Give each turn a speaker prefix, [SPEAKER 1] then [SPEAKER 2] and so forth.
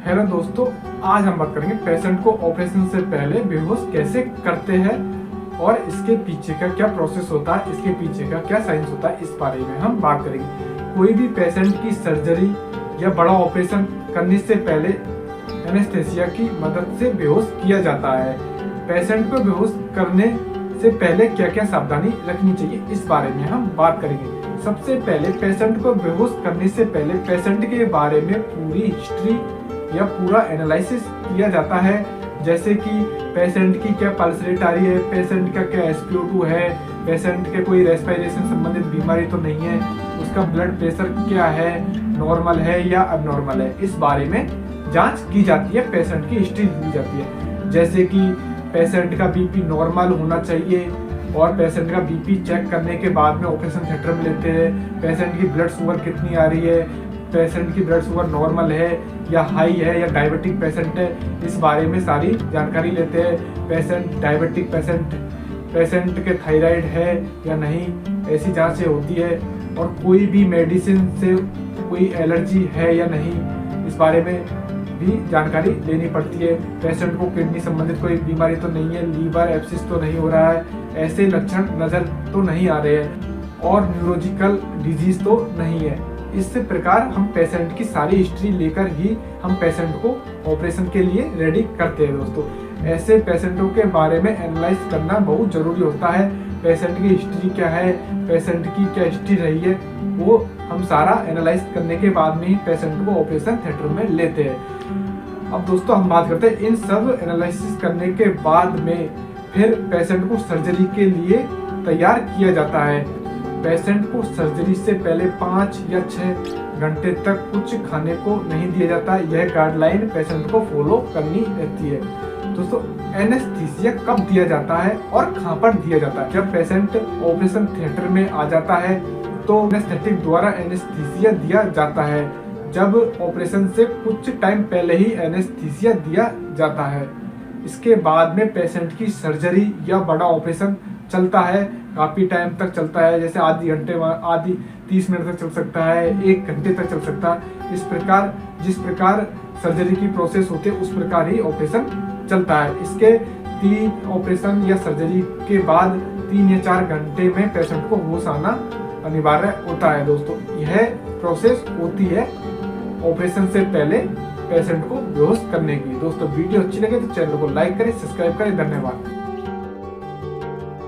[SPEAKER 1] Hello दोस्तों, आज हम बात करेंगे पेशेंट को ऑपरेशन से पहले बेहोश कैसे करते हैं और इसके पीछे का क्या प्रोसेस होता है, इसके पीछे का क्या साइंस होता है, इस बारे में हम बात करेंगे। कोई भी पेशेंट की सर्जरी या बड़ा ऑपरेशन करने से पहले एनेस्थेसिया की मदद से बेहोश किया जाता है। पेशेंट को बेहोश करने से पहले क्या क्या सावधानी रखनी चाहिए, इस बारे में हम बात करेंगे। सबसे पहले पेशेंट को बेहोश करने से पहले पेशेंट के बारे में पूरी हिस्ट्री या पूरा एनालिसिस किया जाता है, जैसे कि पेशेंट की क्या पल्स रेट आ रही है, पेशेंट का क्या SpO2 है, पेशेंट के कोई रेस्पिरेशन संबंधित बीमारी तो नहीं है, उसका ब्लड प्रेशर क्या है, नॉर्मल है या अबनॉर्मल है, इस बारे में जांच की जाती है, पेशेंट की हिस्ट्री दी जाती है। जैसे कि पेशेंट का BP नॉर्मल होना चाहिए और पेशेंट का BP चेक करने के बाद में ऑपरेशन थिएटर में लेते हैं। पेशेंट की ब्लड शुगर कितनी आ रही है, पेशेंट की ब्लड शुगर नॉर्मल है या हाई है या डायबिटिक पेशेंट है, इस बारे में सारी जानकारी लेते हैं। पेशेंट डायबिटिक पेशेंट के थायराइड है या नहीं, ऐसी जांचें होती है। और कोई भी मेडिसिन से कोई एलर्जी है या नहीं, इस बारे में भी जानकारी लेनी पड़ती है। पेशेंट को किडनी संबंधित कोई बीमारी तो नहीं है, लीवर एब्सिस तो नहीं हो रहा है, ऐसे लक्षण नजर तो नहीं आ रहे हैं और न्यूरोलॉजिकल डिजीज तो नहीं है। इस प्रकार हम पेशेंट की सारी हिस्ट्री लेकर ही हम पेशेंट को ऑपरेशन के लिए रेडी करते हैं। दोस्तों, ऐसे पेशेंटों के बारे में एनालाइज करना बहुत जरूरी होता है। पेशेंट की हिस्ट्री क्या है, पेशेंट की क्या हिस्ट्री रही है, वो हम सारा एनालाइज करने के बाद में ही पेशेंट को ऑपरेशन थिएटर में लेते हैं। अब दोस्तों हम बात करते हैं इन सब एनालिसिस करने के बाद में फिर पेशेंट को सर्जरी के लिए तैयार किया जाता है। पेशेंट को सर्जरी से पहले 5 या 6 घंटे तक कुछ खाने को नहीं दिया जाता। यह गाइडलाइन पेशेंट को फॉलो करनी रहती है। दोस्तों, एनेस्थीसिया कब दिया जाता है और कहां पर दिया जाता है? जब पेशेंट ऑपरेशन थिएटर में आ जाता है तो एनेस्थेटिक द्वारा एनेस्थीसिया दिया जाता है। जब ऑपरेशन से कुछ टाइम पहले ही एनेस्थीसिया दिया जाता है। इसके बाद में पेशेंट की सर्जरी या बड़ा ऑपरेशन चलता है, काफी टाइम तक चलता है, जैसे आधी 30 मिनट तक चल सकता है, 1 घंटे तक चल सकता है। इस प्रकार जिस प्रकार सर्जरी की प्रोसेस होती है उस प्रकार ही ऑपरेशन चलता है। इसके 3 ऑपरेशन या सर्जरी के बाद 3 या 4 घंटे में पेशेंट को होश आना अनिवार्य होता है। दोस्तों, यह प्रोसेस होती है ऑपरेशन से पहले पेशेंट को बेहोश करने की। दोस्तों, वीडियो अच्छी लगे तो चैनल को लाइक करें, सब्सक्राइब करें। धन्यवाद।